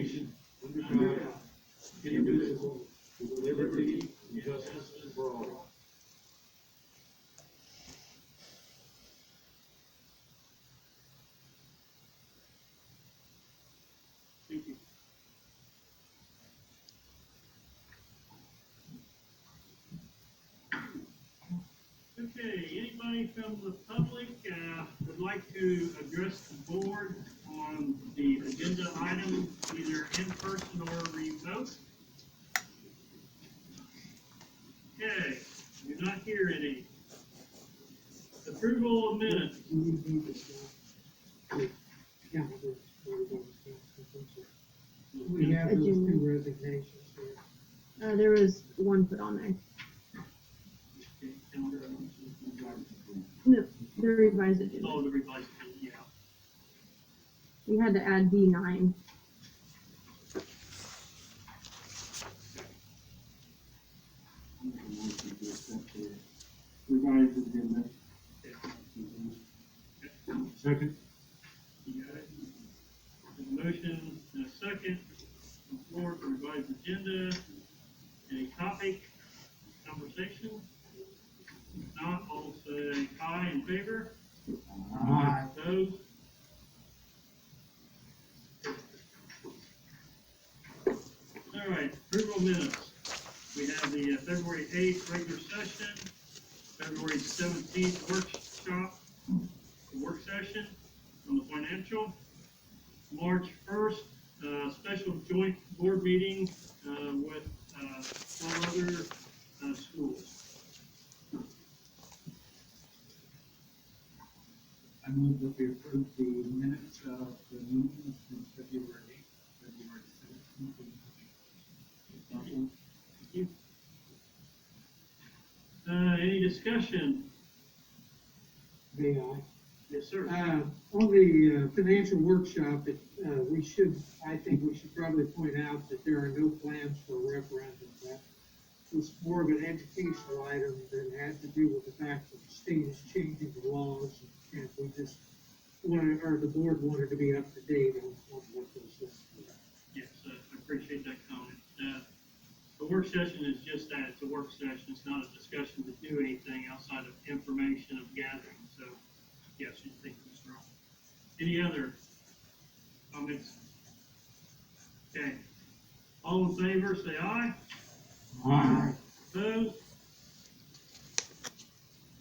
nation, under God, indivisible, with liberty and justice for all. Thank you. Okay, anybody from the public would like to address the board on the agenda item, either in person or remote? Okay, do not hear any. Approval of minutes. We have those two resignations here. There was one put on there. No, the revised agenda. Oh, the revised, yeah. We had to add D9. Revised agenda. Second. You got it? There's a motion and a second on the floor to revise agenda. Any topic, conversation? If not, all say aye in favor. Aye. Opposed? All right, approval of minutes. We have the February 8th regular session, February 17th work session on the financial, March 1st, special joint board meeting with 12 other schools. I move that we approve the minutes of the meetings from February 8th, February 17th. Thank you. Any discussion? May I? Yes, sir. On the financial workshop, I think we should probably point out that there are no plans for a referendum. That was more of an educational item that had to do with the fact that the state is changing the laws, and we just wanted, or the board wanted to be up to date on what those things were. Yes, I appreciate that comment. The work session is just that, it's a work session, it's not a discussion to do anything outside of information of gathering, so, yes, you think it's wrong. Any other comments? Okay, all in favor, say aye. Aye. Opposed?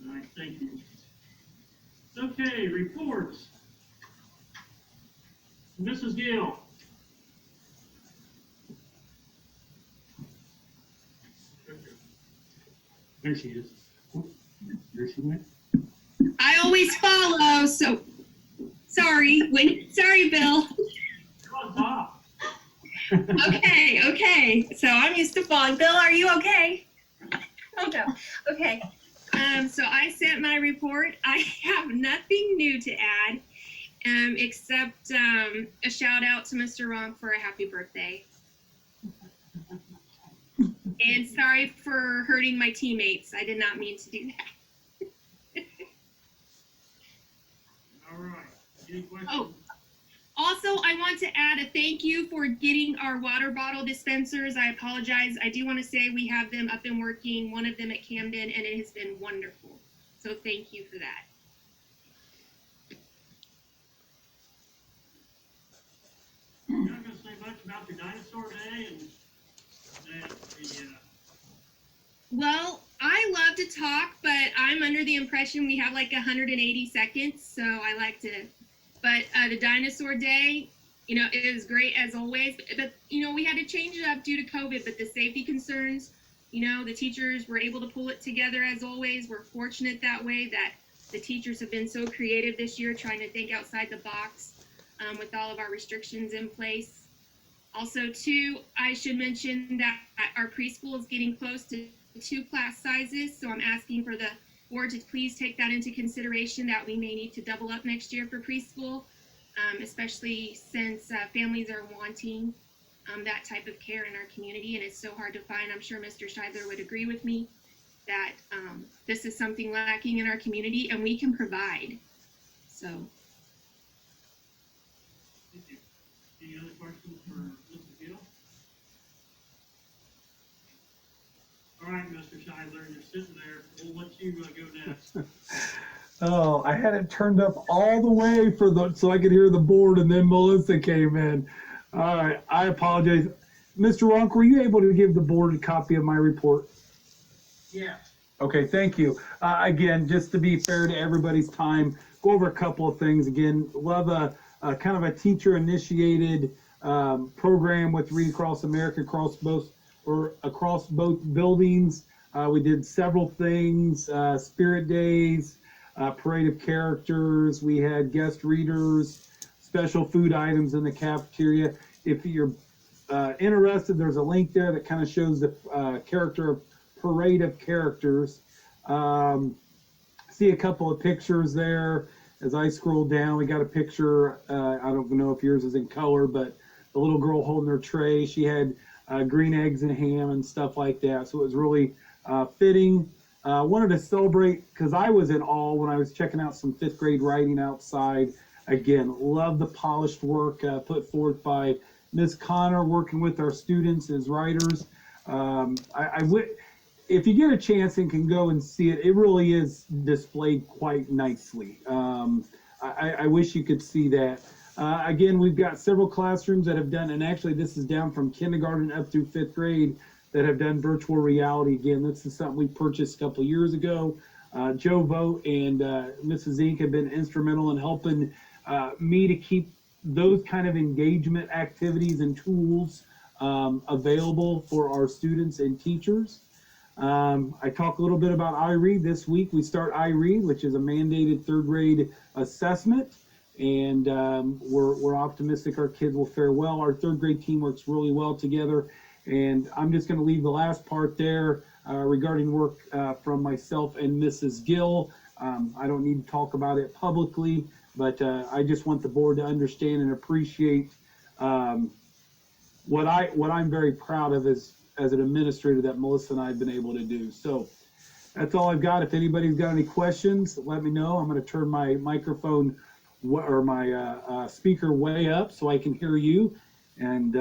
All right, thank you. Okay, reports. Mrs. Gill. There she is. Oh, there she went. I always follow, so sorry. Sorry, Bill. You're on top. Okay. So I'm used to following. Bill, are you okay? Oh no. Okay. So I sent my report. I have nothing new to add, except a shout out to Mr. Ronk for a happy birthday. And sorry for hurting my teammates. I did not mean to do that. All right. Any questions? Oh, also, I want to add a thank you for getting our water bottle dispensers. I apologize. I do want to say we have them up and working, one of them at Camden, and it has been wonderful. So thank you for that. You're not going to say much about your dinosaur day and Well, I love to talk, but I'm under the impression we have like 180 seconds, so I like to. But the dinosaur day, it was great as always. But we had to change it up due to COVID. But the safety concerns, the teachers were able to pull it together as always. We're fortunate that way that the teachers have been so creative this year, trying to think outside the box with all of our restrictions in place. Also, too, I should mention that our preschool is getting close to 2 class sizes, so I'm asking for the board to please take that into consideration, that we may need to double up next year for preschool, especially since families are wanting that type of care in our community, and it's so hard to find. I'm sure Mr. Scheidler would agree with me that this is something lacking in our community, and we can provide. So. Thank you. Any other questions for Mrs. Scheidler, you're sitting there, we'll let you go next. Oh, I had it turned up all the way so I could hear the board, and then Melissa came in. All right, I apologize. Mr. Ronk, were you able to give the board a copy of my report? Yeah. Okay, thank you. Again, just to be fair to everybody's time, go over a couple of things. Again, love a kind of a teacher-initiated program with Read Across America across both buildings. We did several things: Spirit Days, Parade of Characters. We had guest readers, special food items in the cafeteria. If you're interested, there's a link there that kind of shows the character of Parade of Characters. See a couple of pictures there. As I scroll down, we got a picture. I don't know if yours is in color, but the little girl holding her tray, she had green eggs and ham and stuff like that. So it was really fitting. Wanted to celebrate because I was in awe when I was checking out some fifth grade writing outside. Again, love the polished work put forth by Ms. Connor, working with our students as writers. I would, if you get a chance and can go and see it, it really is displayed quite nicely. I wish you could see that. Again, we've got several classrooms that have done, and actually this is down from kindergarten up through fifth grade, that have done virtual reality. Again, this is something we purchased a couple of years ago. Joe Vogt and Mrs. Inc. have been instrumental in helping me to keep those kind of engagement activities and tools available for our students and teachers. I talk a little bit about iRead. This week we start iRead, which is a mandated third grade assessment, and we're optimistic our kids will fare well. Our third grade team works really well together, and I'm just going to leave the last part there regarding work from myself and Mrs. Gill. I don't need to talk about it publicly, but I just want the board to understand and appreciate what I'm very proud of as an administrator that Melissa and I have been able to do. So that's all I've got. If anybody's got any questions, let me know. I'm going to turn my microphone or my speaker way up so I can hear you, and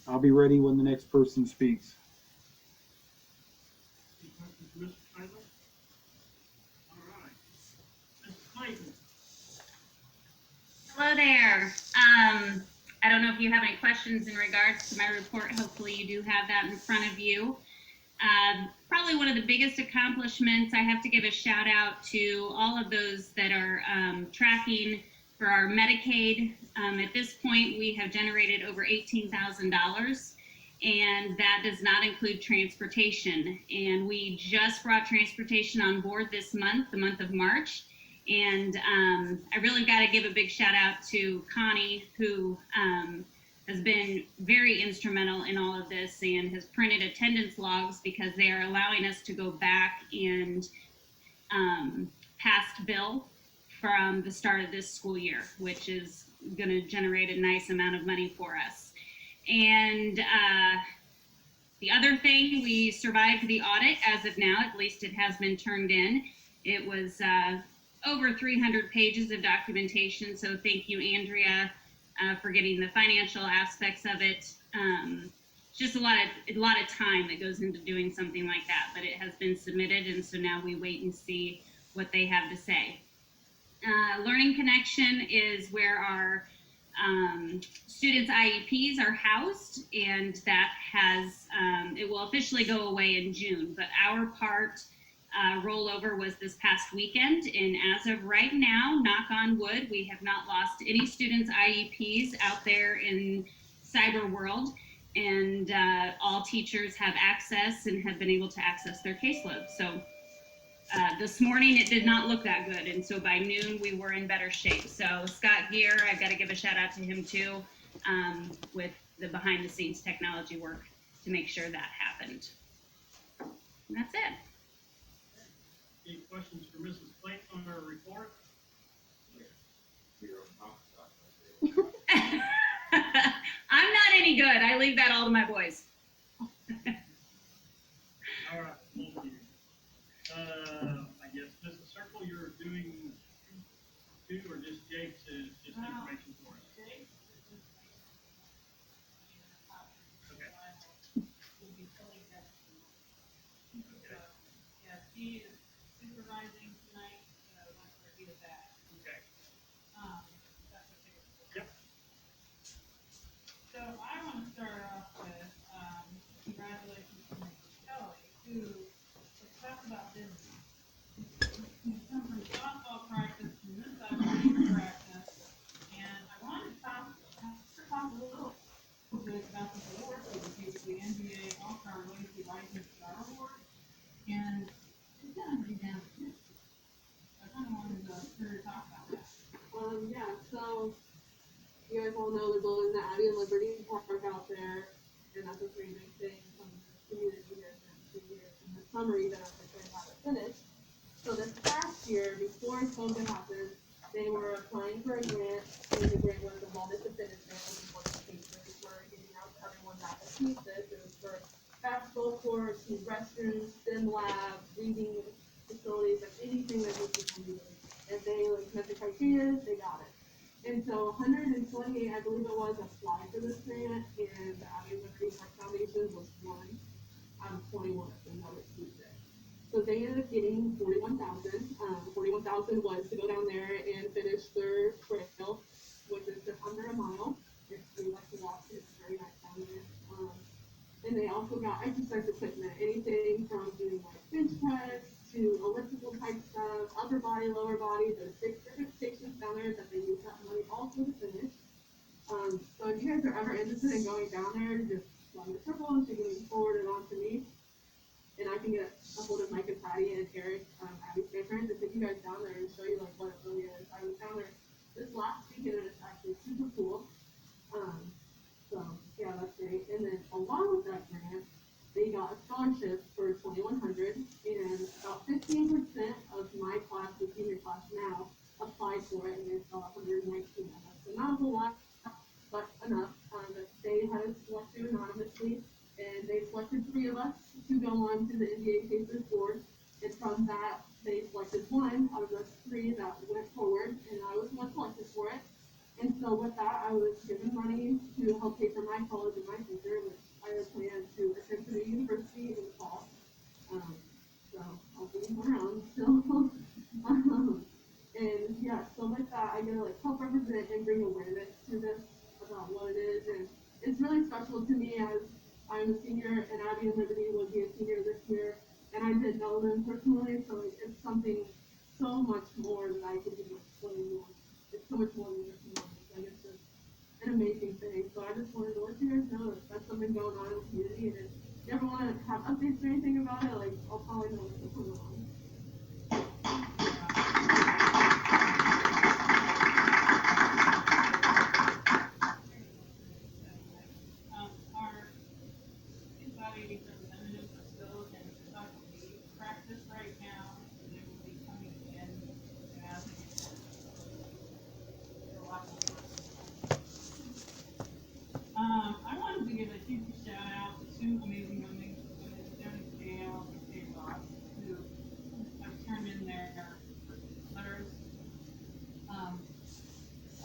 I'll be ready when the next person speaks. Any questions for Mr. Scheidler? All right. Mrs. Clayton? Hello there. I don't know if you have any questions in regards to my report. Hopefully you do have that in front of you. Probably one of the biggest accomplishments, I have to give a shout out to all of those that are tracking for our Medicaid. At this point, we have generated over $18,000, and that does not include transportation. And we just brought transportation on board this month, the month of March. And I really got to give a big shout out to Connie, who has been very instrumental in all of this and has printed attendance logs, because they are allowing us to go back and past bill from the start of this school year, which is going to generate a nice amount of money for us. And the other thing, we survived the audit as of now. At least it has been turned in. It was over 300 pages of documentation, so thank you, Andrea, for getting the financial aspects of it. Just a lot of time that goes into doing something like that, but it has been submitted, and so now we wait and see what they have to say. Learning Connection is where our students' IEPs are housed, and that has, it will officially go away in June, but our part rollover was this past weekend, and as of right now, knock on wood, we have not lost any students' IEPs out there in cyber world, and all teachers have access and have been able to access their caseload. So this morning it did not look that good, and so by noon we were in better shape. So Scott Gear, I've got to give a shout out to him too, with the behind the scenes technology work to make sure that happened. And that's it. Any questions for Mrs. Clayton on her report? I'm not any good. I leave that all to my boys. All right, thank you. I guess Mrs. Circle, you're doing two, or just Jake's is just information for us? Okay. Okay. he is supervising tonight, so that's where he is at. Okay. That's okay. Yep. So I want to start off with, congratulations to Mr. Kelly, who was talk about business. He's come from softball practice to this side of baseball practice, and I wanted to talk a little bit about the award that we gave the NBA All-Star Legacy Rising Star Award, and it's done pretty damn good. I kind of wanted to hear you talk about that. Yeah, so you guys all know they're building the Abbey and Liberty Park out there, and that's a pretty big thing from the community here in 2 years. And the summer event, they're trying to have it finished. So this past year, before COVID happened, they were applying for a grant, and the grant was the Wellness to Fitness grant, which is what the cases were getting out to everyone that achieved this. It was for basketball courts, restrooms, STEM labs, reading facilities, like anything that these people needed. And they met the criteria, they got it. And so 128, I believe it was, applied for this grant, and the Abbey Liberty Park Foundation was one out of 21 that received it. So they ended up getting 41,000. 41,000 was to go down there and finish their trail, which is just under a mile. If you like to walk, it's very nice down there. And they also got exercise equipment, anything from doing like bench press to elliptical type stuff, upper body, lower body. There's 6 different stations down there that they use that money also to finish. So if you guys are ever interested in going down there, just run the circle and she can forward it on to me. And I can get a hold of Mike and Patty and Eric, Abby's grandparents, and take you guys down there and show you like what it really is. I was down there this last weekend and it's actually super cool. So yeah, that's great. And then along with that grant, they got a scholarship for 2,100, and about 15% of my class, the senior class now, applied for it, and they saw 119 of us. So not a whole lot, but enough. That they had us selected anonymously, and they selected 3 of us to go on to the NBA Pacers board. And from that, they selected 1 out of the 3 that went forward, and I was one selected for it. And so with that, I was given money to help pay for my college and my future, which I have planned to attend to the university in the fall. So I'll be around still. And yeah, so with that, I get to like help represent and bring awareness to this about what it is. And it's really special to me as I'm a senior, and Abby and Liberty will be a senior this year. And I didn't know them personally, so it's something so much more that I could even explain more. It's so much more than just money. Like it's just an amazing thing. So I just wanted to let you guys know that that's something going on in the community. And if you ever want to have updates or anything about it, like I'll probably know what's going on. Our body representatives are still in faculty practice right now. They will be coming in as I wanted to give a huge shout out to 2 amazing women, Tony Dale and Kate Ross, who have turned in their letters.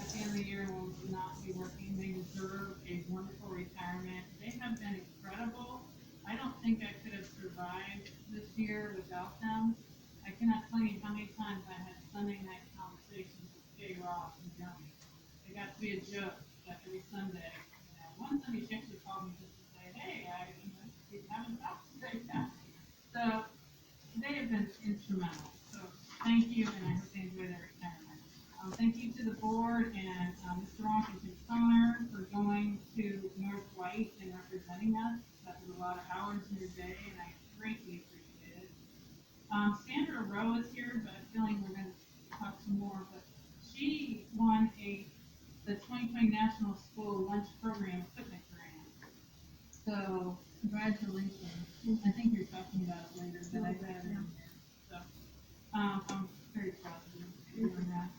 At the end of the year, will not be working. They deserve a wonderful retirement. They have been incredible. I don't think I could have survived this year without them. I cannot tell you how many times I had Sunday night conversations with Kay Ross and Johnny. It got to be a joke every Sunday. One Sunday she actually called me just to say, hey, we haven't talked today yet. So they have been instrumental. So thank you, and I hope they enjoy their retirement. Thank you to the board and Mr. Washington Stoner for going to North White and representing us. That was a lot of hours in your day, and I greatly appreciate it. Sandra Rowe is here, but I'm feeling we're going to talk some more. But she won the 2020 National School Lunch Program Equipment Grant. So congratulations. I think you're talking about it later, but I read it in there. So I'm very proud of you for doing that.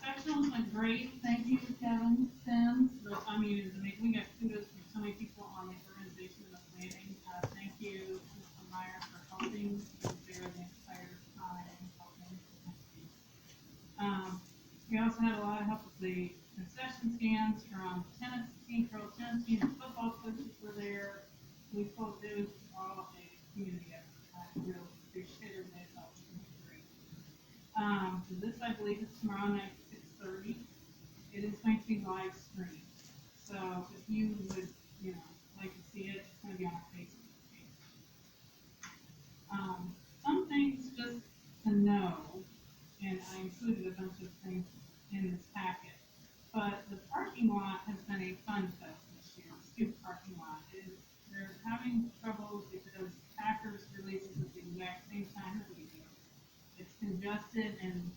Sectionals went great. Thank you, Kevin Sims. But, we got kudos from so many people on the organization and the planning. Thank you, Mr. Meyer, for helping. You were there the entire time and helping. We also had a lot of help with the concession stands from tennis team, girls tennis team, and football coaches were there. It was all a community effort. I really I believe it's tomorrow night, 6:30. It is going to be live streamed. So if you would, like to see it, it's gonna be on our Facebook page. Some things just to know, and I included a bunch of things in this packet. But the parking lot has been a fun fest this year. The student parking lot they're having trouble because Packers releases at the exact same time that we do. It's congested, and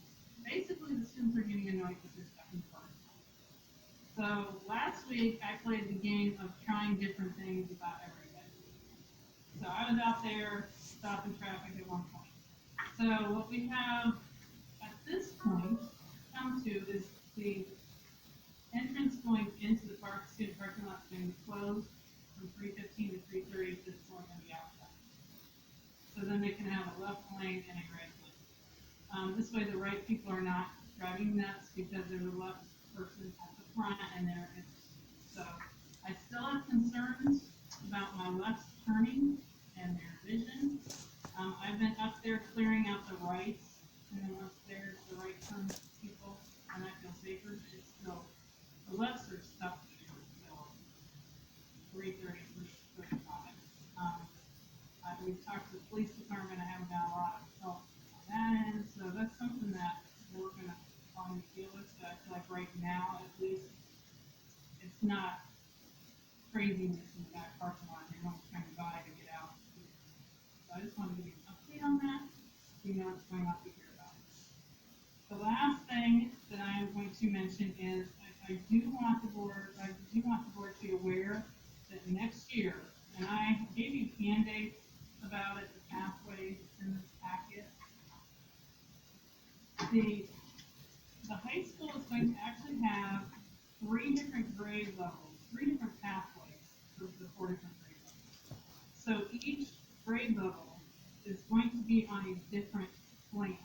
basically the students are getting annoyed because they're stuck in the parking lot. So last week I played the game of trying different things about every day. So I was out there stopping traffic at one point. So what we have at this point come to is the entrance going into the student parking lot is going to be closed from 3:15 to 3:30. This is only going to be outside. So then they can have a left lane and a right lane. This way the right people are not driving nuts because there's a left person at the front and there is. So I still have concerns about my left turning and their vision. I've been up there clearing out the rights, and then once there's the right turn people, and I feel safer. It's still, the lefts are stuck until 3:30, 3:35. We've talked to the police department. I haven't got a lot of help on that end, so that's something that we're gonna probably deal with. But I feel like right now, at least, it's not craziness in the back parking lot. Everyone's trying to buy to get out. So I just want to give you an update on that. You know what's going on to hear about it. The last thing that I am going to mention is I do want the board to be aware that next year, and I gave you candidates about it, the pathways in this packet. The high school is going to actually have 3 different grade levels, 3 different pathways for the 4 different grade levels. So each grade level is going to be on a different plan.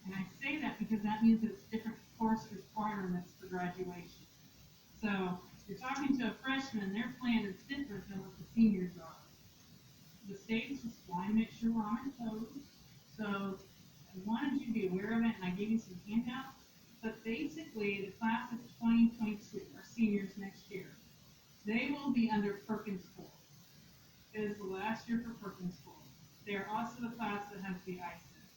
And I say that because that means it's different course requirements for graduation. So if you're talking to a freshman, their plan is different than what the seniors are. The states just want to make sure we're on our toes. So I wanted you to be aware of it, and I gave you some handouts. But basically, the class of 2022, our seniors next year, they will be under Perkins School. It is the last year for Perkins School. They are also the class that has the ISIN.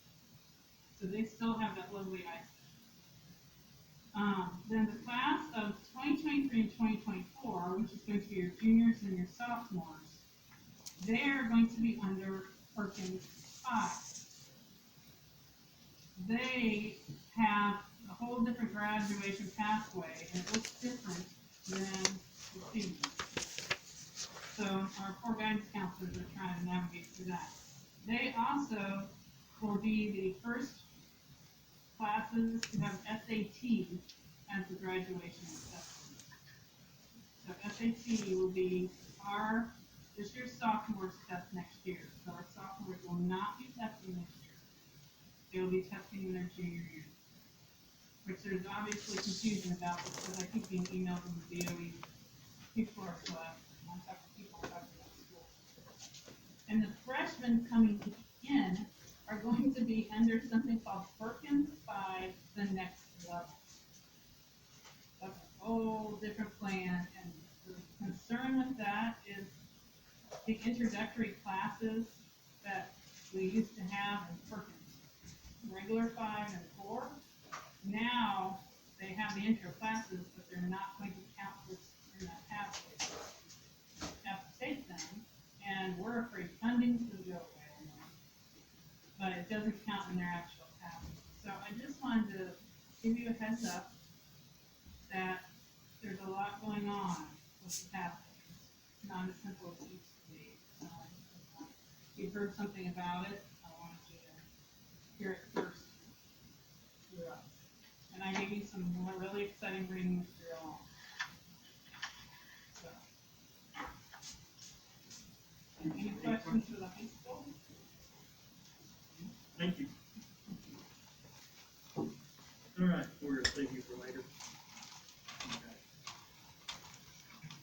So they still have that lovely ISIN. Then the class of 2023 and 2024, which is going to be your juniors and your sophomores, they are going to be under Perkins 5. They have a whole different graduation pathway, and it looks different than the seniors. So our 4 guidance counselors are trying to navigate through that. They also will be the first classes to have SAT as the graduation assessment. So SAT will be this year's sophomores test next year. So our sophomores will not be testing this year. They will be testing in their junior year. Which there's obviously confusion about because I keep being emailed from the DOE. People are so on top of people talking about school. And the freshmen coming in are going to be under something called Perkins 5, the next level. That's a whole different plan, and the concern with that is the introductory classes that we used to have in Perkins, regular 5 and 4. Now they have the intro classes, but they're not going to count in that pathway. You have to take them, and we're afraid funding's going to go away. But it doesn't count in their actual pathway. So I just wanted to give you a heads up that there's a lot going on with the pathways. It's not as simple as it used to be. If you've heard something about it, I wanted you to hear it first through us. And I gave you some more really exciting reading material. So, any questions for the high school? Thank you. All right, we're gonna save you for later. Okay.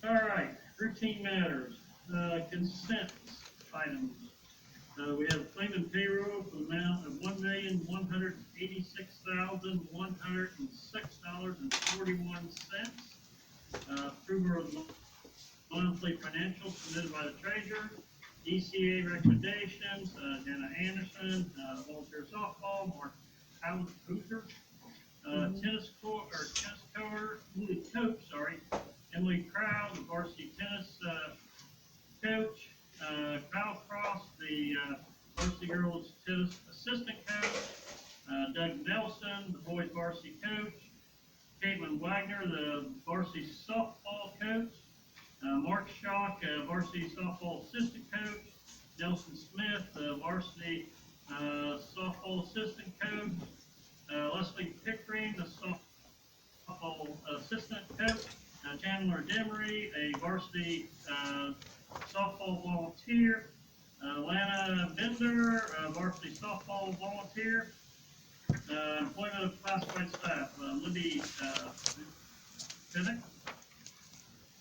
All right, routine matters, consent items. We have claiming payroll for the amount of $1,186,106.41. Approval of monthly financials submitted by the treasurer. DCA recommendations, Jenna Anderson, volunteer softball, Mark Hauser, tennis court, or tennis coach, sorry, Emily Crow, the varsity tennis, coach, Kyle Cross, the, varsity girls tennis assistant coach, Doug Nelson, the boys varsity coach, Caitlin Wagner, the varsity softball coach, Mark Schock, varsity softball assistant coach, Nelson Smith, varsity softball assistant coach, Leslie Pickering, the softball assistant coach, Chandler Demery, a varsity softball volunteer, Lana Bender, varsity softball volunteer, employment of classified staff, Libby Pinnock,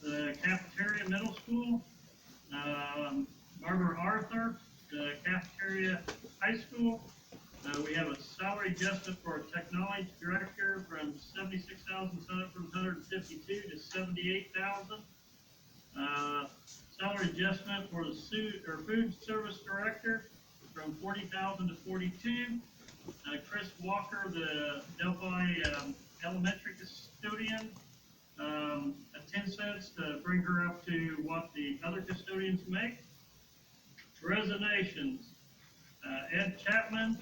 the cafeteria middle school, Barbara Arthur, the cafeteria high school. We have a salary adjustment for a technology director from 76,752 to 78,000. Salary adjustment for the food service director from 40,000 to 42. Chris Walker, the Delphi elementary custodian, at 10 cents to bring her up to what the other custodians make. Resignations, Ed Chapman,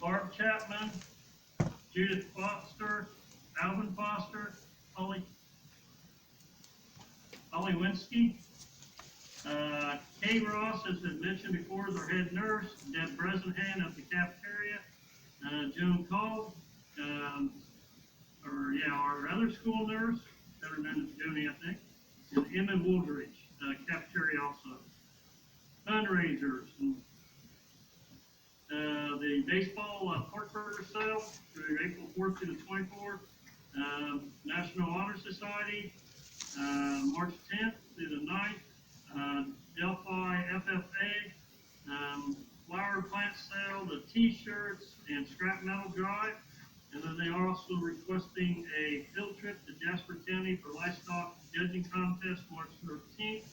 Barb Chapman, Judith Foster, Alvin Foster, Holly Winsky. Kay Ross, as I mentioned before, is our head nurse. Deb Bresenhan at the cafeteria. Joan Cole, our other school nurse, better known as Joni, I think. And Emma Woolridge, cafeteria also. Fundraisers, the baseball pork burger sale through April 4th to the 24th. National Honor Society, March 10th through the 9th. Delphi FFA, flower plant sale, the t-shirts, and scrap metal drive. And then they are also requesting a field trip to Jasper County for livestock judging contest March 13th.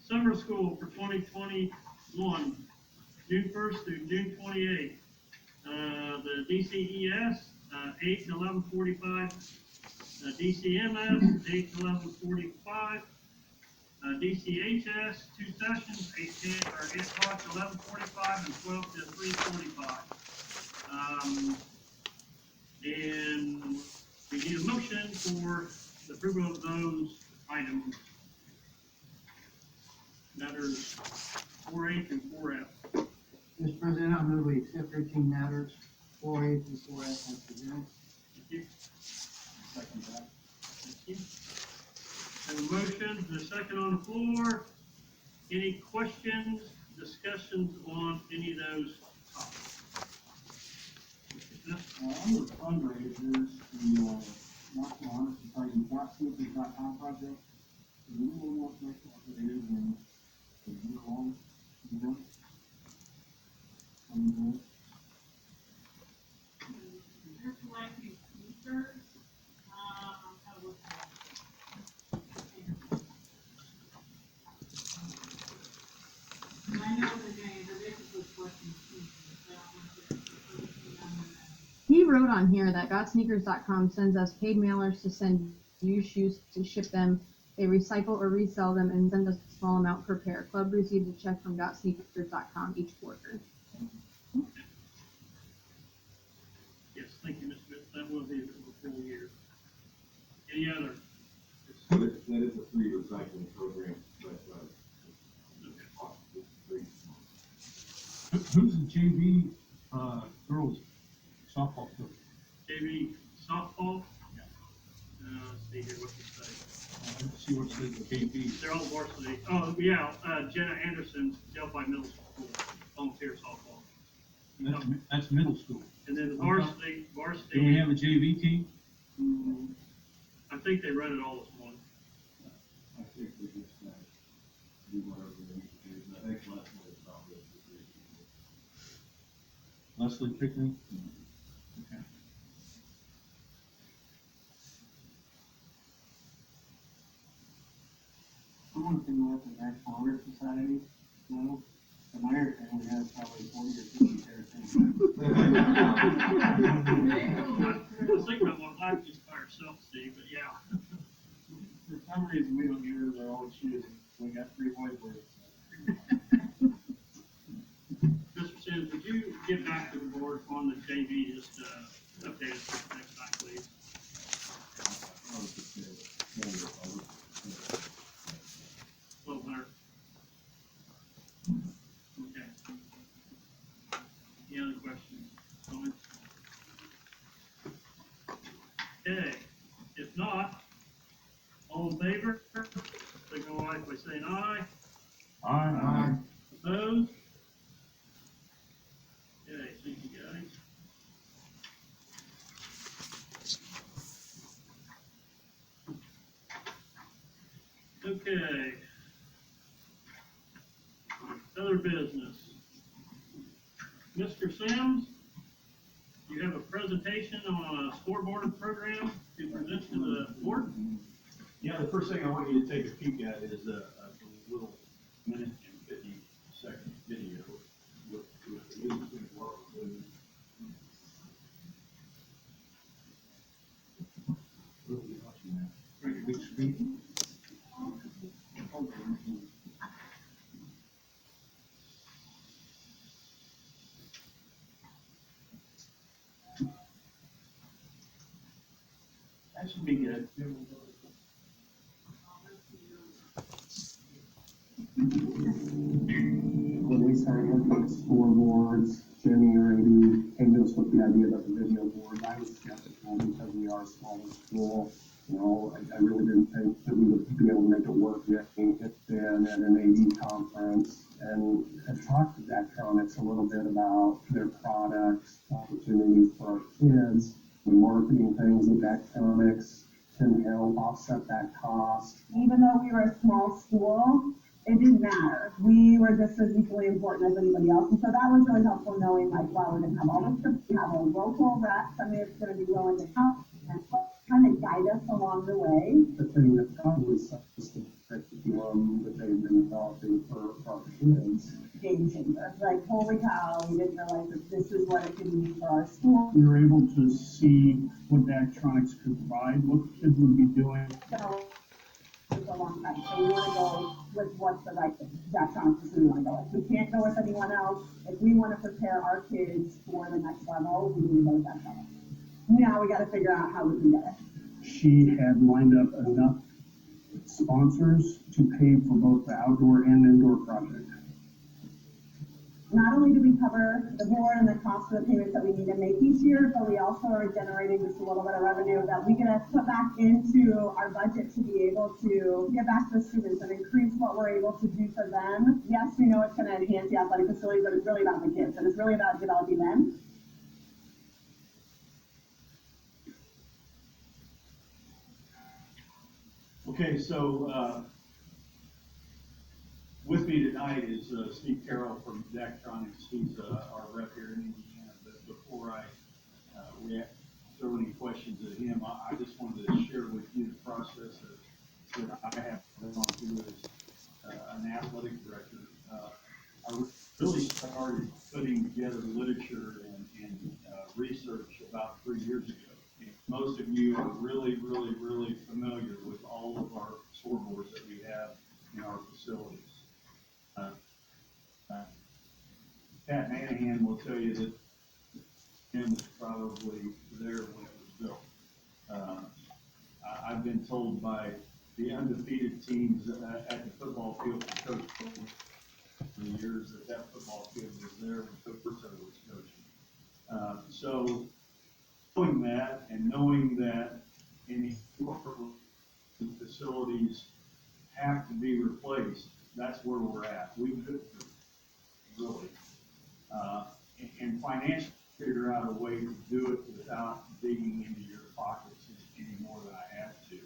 Summer school for 2021, June 1st through June 28th. The DCES, 8 to 11:45. DCMS, 8 to 11:45. DCHS, 2 sessions, 8 o'clock to 11:45 and 12 to 3:45. And we need a motion for the approval of those items. Matters 4A through 4F. Mr. President, I move we accept 13 matters, 4A through 4F as presented. Thank you. Second that. Thank you. Have a motion, and a second on the floor. Any questions, discussions on any of those topics? Under fundraisers, the National Honor Society GotSneakers.com project, do you know more information what it is and the year long event? They're collecting sneakers. How was that? I know the name, but this is collecting sneakers. I don't want to. He wrote on here that GotSneakers.com sends us paid mailers to send used shoes to ship them. They recycle or resell them and send us a small amount per pair. Club receives a check from GotSneakers.com each quarter. Yes, thank you, Ms. Smith. That will be a full year. Any other? That is a free recycling program, but, Who's the JV, girls softball coach? JV softball. Let's see here, what you say. Let's see what says the JV. They're all varsity. Oh, yeah, Jenna Anderson, Delphi Middle School, volunteer softball. That's middle school. And then the Do varsity, we have a JV team? I think they run it all as one. I think we just, do whatever we need to do, but I think last one is about this. Leslie Pickney? Okay. Someone can work with National Honor Society, no? In my family has probably 40 or 50 pairs. I was thinking about what life just by herself, Steve, but yeah. For some reason, we don't use our own shoes. We got 3 boys with Mr. Sims, would you get back to the board on the JV, just, update us next time, please? Well, Hunter. Okay. Any other questions, comments? Okay, if not, all in favor, signal by saying aye. Aye. Opposed? Okay, thank you guys. Okay. Other business. Mr. Sims, you have a presentation on a scoreboard program to present to the board? Yeah, the first thing I want you to take a peek at is a little minute and 50-second video with the interesting work. That should be good. When we started looking at scoreboards, Jenny already came to us with the idea about the video board. I was skeptical because we are a smaller school. You know, I really didn't think that we would be able to make it work yet. It's been at an AD conference and have talked to Daktronics a little bit about their products, opportunities for our kids, the marketing things that Daktronics can help offset that cost. Even though we were a small school, it didn't matter. We were just as equally important as anybody else. And so that was really helpful knowing like, wow, we're gonna have all this, we have a local rep, somebody that's gonna be willing to help and kind of guide us along the way. The thing that probably sucks the curriculum that they've been developing for our kids. Game changer. Like, holy cow, we didn't realize that this is what it could mean for our school. We were able to see what Daktronics could provide, what kids would be doing. So, it's a long time. So we want to go with what's the right thing. Daktronics is who we want to go with. We can't go with anyone else. If we want to prepare our kids for the next level, we need to go with Daktronics. Now we got to figure out how we can get it. She had lined up enough sponsors to pay for both the outdoor and indoor project. Not only do we cover the board and the cost of the payments that we need to make each year, but we also are generating just a little bit of revenue that we get to put back into our budget to be able to give back to the students and increase what we're able to do for them. Yes, we know it's going to enhance the athletic facility, but it's really about the kids, and it's really about developing them. Okay, so with me tonight is Steve Carroll from Daktronics. He's our rep here in Indiana. But before I throw any questions at him, I just wanted to share with you the process that I have gone through as an athletic director. I really started putting together literature and research about 3 years ago. And most of you are really familiar with all of our scoreboards that we have in our facilities. Pat Manahan will tell you that Jim was probably there when it was built. I've been told by the undefeated teams at the football field for Coach for the years that football field was there when Coach Burso was coaching. So knowing that and knowing that any facilities have to be replaced, that's where we're at. We've really, and financially figure out a way to do it without digging into your pockets any more than I had to.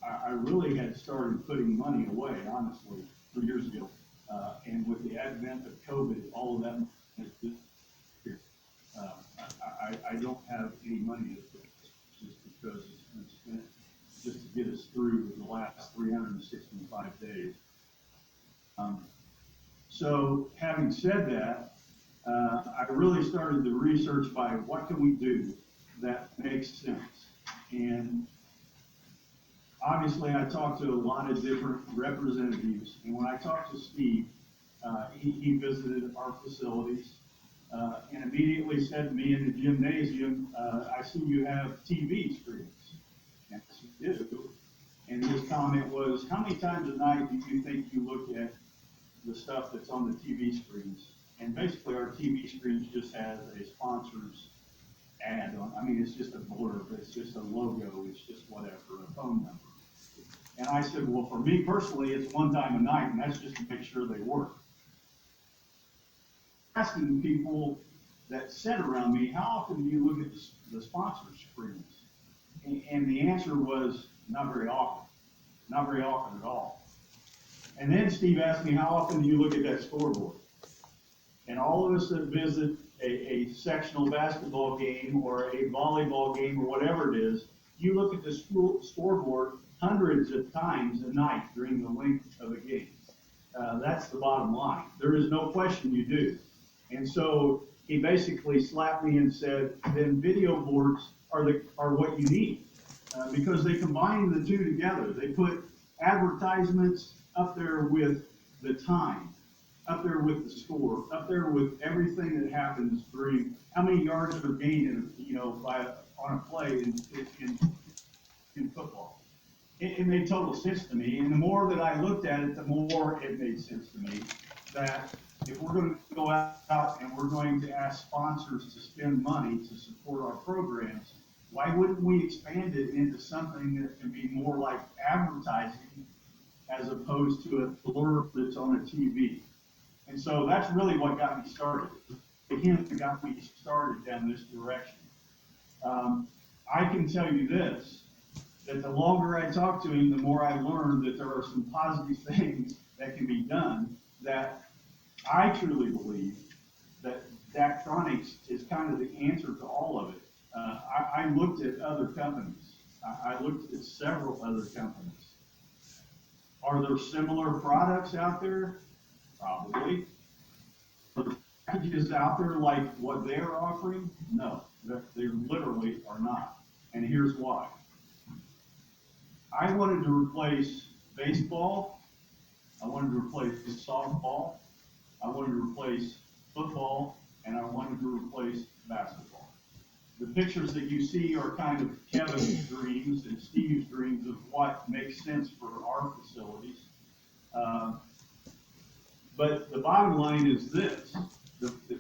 I really had started putting money away, honestly, 3 years ago. And with the advent of COVID, all of that has disappeared. in 5 days. So having said that, I really started the research by what can we do that makes sense. And obviously I talked to a lot of different representatives, and when I talked to Steve, he visited our facilities, and immediately said to me in the gymnasium, I see you have TV screens. Yes, you do. And his comment was, how many times a night do you think you look at the stuff that's on the TV screens? And basically our TV screens just has a sponsor's ad on. I mean, it's just a blurb, it's just a logo, it's just whatever, a phone number. And I said, well, for me personally, it's one time a night, and that's just to make sure they work. Asking people that sit around me, how often do you look at the sponsor screens? And the answer was, not very often. Not very often at all. And then Steve asked me, how often do you look at that scoreboard? And all of us that visit a sectional basketball game or a volleyball game or whatever it is, you look at the scoreboard hundreds of times a night during the length of a game. That's the bottom line. There is no question you do. And so he basically slapped me and said, then video boards are what you need, because they combine the two together. They put advertisements up there with the time, up there with the score, up there with everything that happens during how many yards are gained, on a play in football. It made total sense to me, and the more that I looked at it, the more it made sense to me that if we're going to go out and we're going to ask sponsors to spend money to support our programs, why wouldn't we expand it into something that can be more like advertising as opposed to a blurb that's on a TV? And so that's really what got me started. Him got me started down this direction. I can tell you this, that the longer I talk to him, the more I learn that there are some positive things that can be done, that I truly believe that Daktronics is kind of the answer to all of it. I looked at other companies. I looked at several other companies. Are there similar products out there? Probably. Are there packages out there like what they're offering? No, they literally are not. And here's why. I wanted to replace baseball. I wanted to replace softball. I wanted to replace football, and I wanted to replace basketball. The pictures that you see are kind of Kevin's dreams and Steve's dreams of what makes sense for our facilities. But the bottom line is this.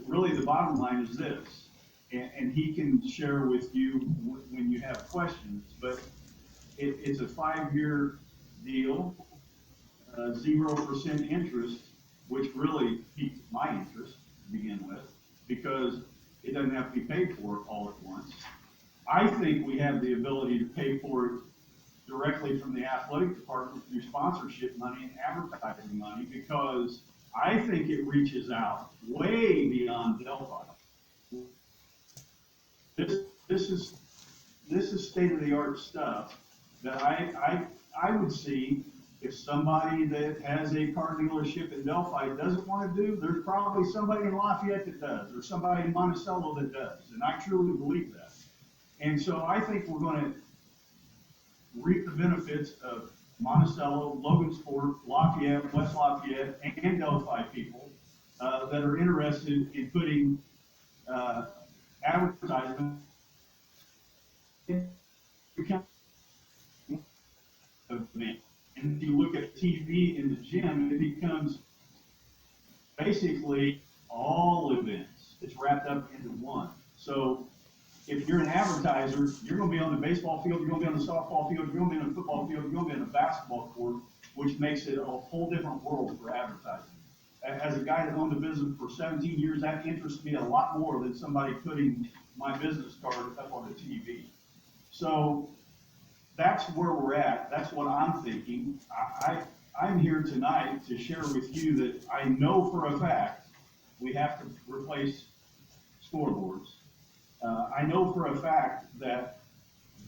Really, the bottom line is this. And he can share with you when you have questions. But it's a 5-year deal, 0% interest, which really piqued my interest to begin with, because it doesn't have to be paid for all at once. I think we have the ability to pay for it directly from the athletic department through sponsorship money and advertising money, because I think it reaches out way beyond Delphi. This is state-of-the-art stuff that I would see. If somebody that has a car dealership in Delphi doesn't want to do, there's probably somebody in Lafayette that does, or somebody in Monticello that does, and I truly believe that. And so I think we're going to reap the benefits of Monticello, Logansport, Lafayette, West Lafayette, and Delphi people that are interested in putting advertisement in event. And if you look at TV in the gym, it becomes basically all events. It's wrapped up into one. So if you're an advertiser, you're going to be on the baseball field, you're going to be on the softball field, you're going to be on the football field, you're going to be on the basketball court, which makes it a whole different world for advertising. As a guy that owned a business for 17 years, that interests me a lot more than somebody putting my business card up on the TV. So that's where we're at. That's what I'm thinking. I'm here tonight to share with you that I know for a fact we have to replace scoreboards. I know for a fact that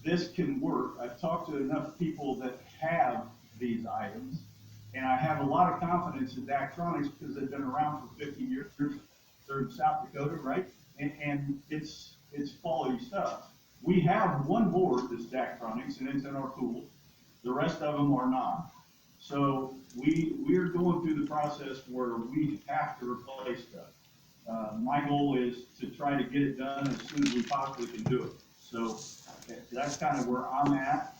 this can work. I've talked to enough people that have these items And I have a lot of confidence in Daktronics because they've been around for 50 years. They're in South Dakota, right? And it's quality stuff. We have one board that's Daktronics, and it's in our pool. The rest of them are not. So we're going through the process where we have to replace stuff. My goal is to try to get it done as soon as we possibly can do it. So that's kind of where I'm at.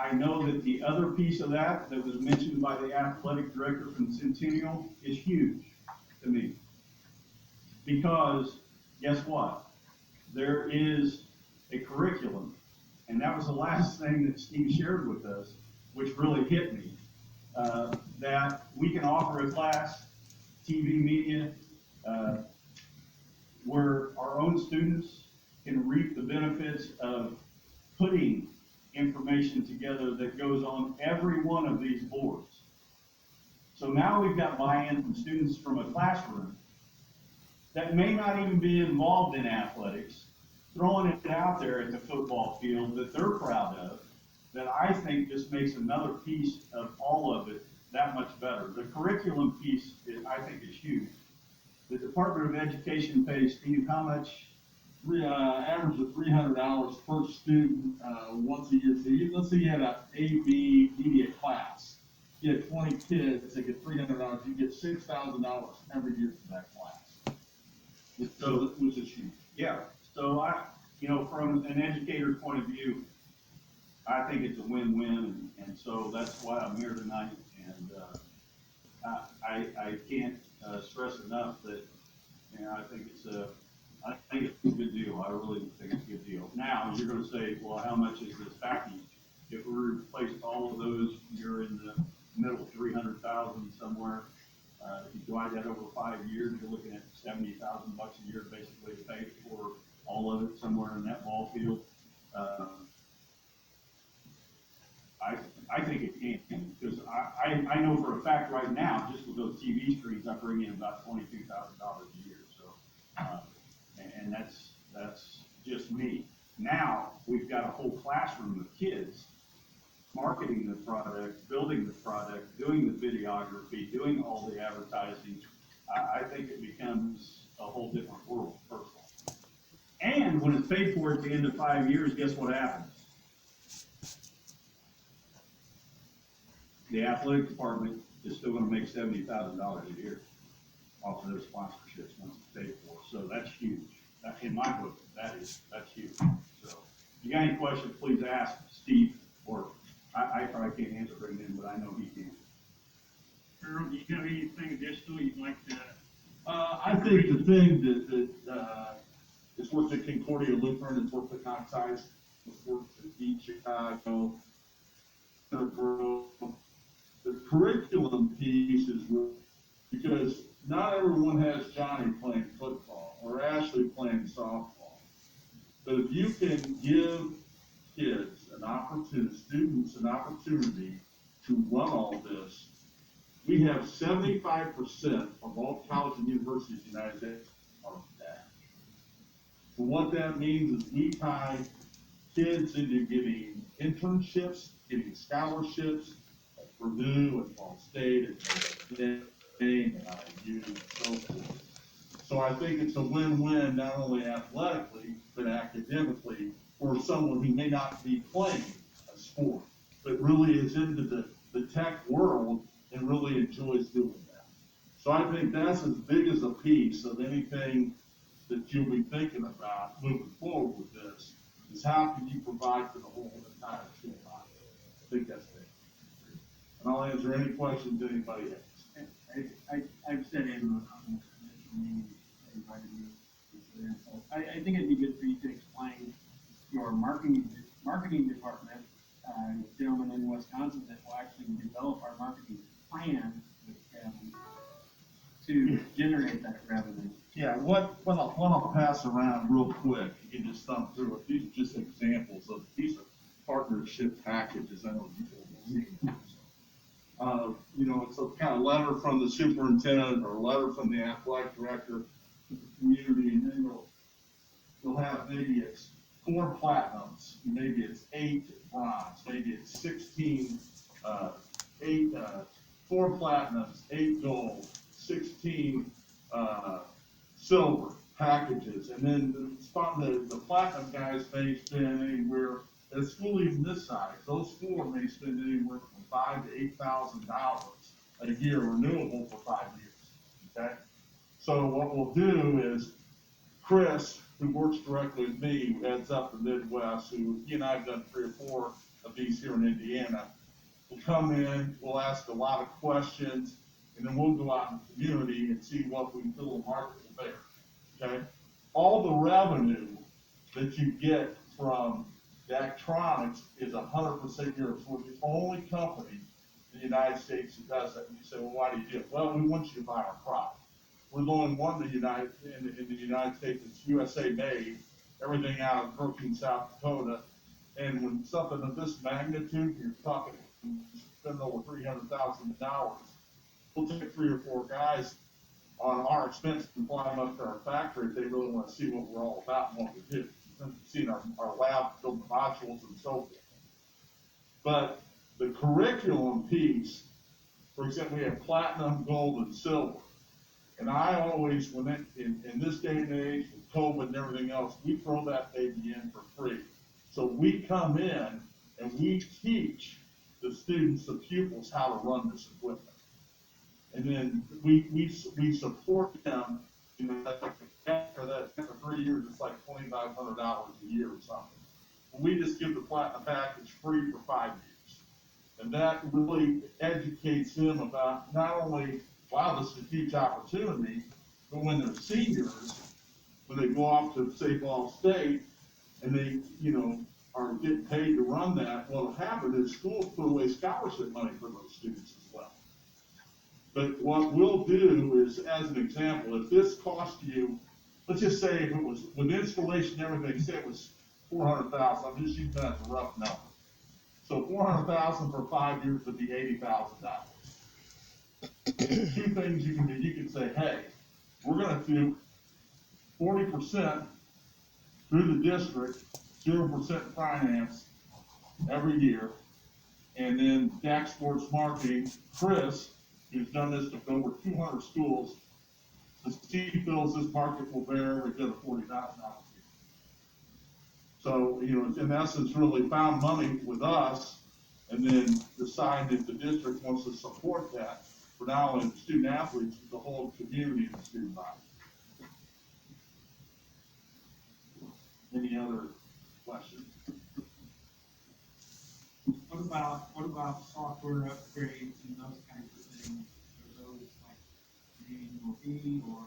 I know that the other piece of that was mentioned by the athletic director from Centennial is huge to me. Because guess what? There is a curriculum, and that was the last thing that Steve shared with us, which really hit me, that we can offer a class, TV media, where our own students can reap the benefits of putting information together that goes on every one of these boards. So now we've got buy-in from students from a classroom that may not even be involved in athletics, throwing it out there at the football field that they're proud of, that I think just makes another piece of all of it that much better. The curriculum piece, I think, is huge. The Department of Education pays, Steve, how much? Average of $300 per student, once a year. So let's say you had a AB media class. You had 20 kids, they get $300, you get $6,000 every year for that class. So, which is huge. Yeah, so from an educator's point of view, I think it's a win-win, and so that's why I'm here tonight. And I can't stress enough that, I think it's a good deal. I really think it's a good deal. Now, you're gonna say, well, how much is this package? If we replaced all of those, you're in the middle 300,000 somewhere. If you divide that over 5 years, you're looking at $70,000 a year basically to pay for all of it somewhere in that ball field. I think it can, because I know for a fact right now, just with those TV screens, I bring in about $22,000 a year. So, and that's just me. Now we've got a whole classroom of kids marketing the product, building the product, doing the videography, doing all the advertising. I think it becomes a whole different world, personally. And when it's paid for at the end of 5 years, guess what happens? The athletic department is still gonna make $70,000 a year off of their sponsorships once it's paid for. So that's huge. In my book, that's huge. So if you got any questions, please ask Steve, or I probably can't answer right then, but I know he can. Earl, do you have anything additional you'd like to? I think the thing that it's worked at Concordia Lutheran, it's worked at Knox, it's worked at East Chicago. The curriculum piece is because not everyone has Johnny playing football or Ashley playing softball. But if you can give kids an opportunity, students an opportunity to run all this, we have 75% of all colleges and universities in the United States are staff. So what that means is we tie kids into getting internships, getting scholarships at Purdue and Ball State and IU and so forth. So I think it's a win-win, not only athletically, but academically, for someone who may not be playing a sport, but really is into the tech world and really enjoys doing that. So I think that's as big as a piece of anything that you'll be thinking about moving forward with this, is how can you provide for the whole entire school life? I think that's big. And I'll answer any questions anybody has. I've said in I think it'd be good for you to explain your marketing department, gentlemen in Wisconsin that will actually develop our marketing plan to generate that revenue. Yeah, what I'll pass around real quick, you can just thumb through it. These are just examples of, these are partnership packages. I know you will see them. It's a kind of letter from the superintendent or a letter from the athletic director to the community, and then you'll have maybe it's 4 platinums, maybe it's 8 bronze, maybe it's 16 4 platinums, 8 gold, 16 silver packages, and then the platinum guys may spend anywhere, at a school even this size, those 4 may spend anywhere from $5,000 to $8,000 a year renewable for 5 years. Okay, so what we'll do is Chris, who works directly with me, who heads up the Midwest, who he and I have done 3 or 4 of these here in Indiana, will come in, we'll ask a lot of questions, and then we'll go out in the community and see what we feel the market will bear. Okay? All the revenue that you get from Daktronics is 100% yours. We're the only company in the United States that does that. And you say, well, why do you do it? Well, we want you to buy our product. We're the only one in the United States that's USA made, everything out of Brookings, South Dakota. And when something of this magnitude, you're talking, spend over $300,000, we'll take 3 or 4 guys on our expense and fly them up to our factory if they really want to see what we're all about and what we do. Seeing our lab, building the modules and so forth. But the curriculum piece, for example, we have platinum, gold, and silver. And I always, in this day and age, with COVID and everything else, we throw that baby in for free. So we come in and we teach the students, the pupils, how to run this equipment. And then we support them, you know, after 3 years, it's like $2,500 a year or something. We just give the platinum package free for 5 years. And that really educates them about not only, wow, this is a huge opportunity, but when they're seniors, when they go off to, say, Ball State, and they, you know, are getting paid to run that, what'll happen is schools put away scholarship money for those students as well. But what we'll do is, as an example, if this cost you, let's just say if it was, with installation and everything, say it was $400,000, I'm just using that as a rough number. So $400,000 for 5 years would be $80,000. 2 things you can do. You can say, hey, we're going to do 40% through the district, 0% finance every year, and then DAC Sports Marketing, Chris, who's done this to over 200 schools, the he feels this market will bear every bit of $40,000 a year. So, you know, in essence, really found money with us, and then decided if the district wants to support that for not only the student athletes, but the whole community and the student body. Any other questions? What about software upgrades and those kinds of things? Are those like an annual fee or?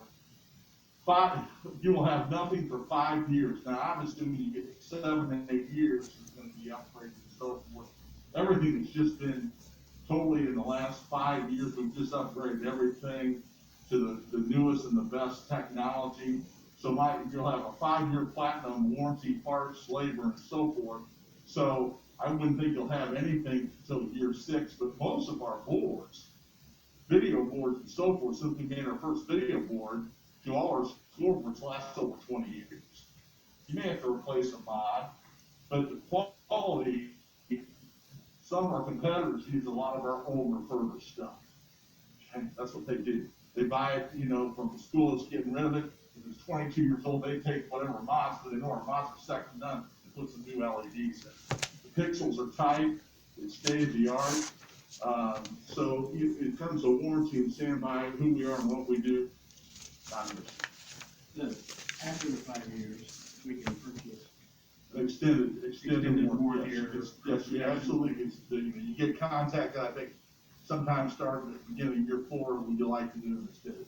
5, you will have nothing for 5 years. Now, I'm assuming you get 7 and 8 years is going to be upgraded and so forth. Everything has just been totally in the last 5 years. We've just upgraded everything to the newest and the best technology. So you'll have a 5-year platinum warranty, parts, labor, and so forth. So I wouldn't think you'll have anything until year 6, but most of our boards, video boards and so forth, since we made our first video board, to all our scoreboards last over 20 years. You may have to replace a mod, but the quality, some of our competitors use a lot of our old refurbished stuff. And that's what they do. They buy it, you know, from the school that's getting rid of it. If it's 22 years old, they take whatever mods, but they know our mods are second to none, and put some new LEDs in. The pixels are tight, it's state of the art. So in terms of warranty and standby, who we are and what we do, After the 5 years, we can purchase. Extended warranty. warranty. Yes, you absolutely can. You get contacted, I think, sometime starting at the beginning of year 4, would you like to do an extended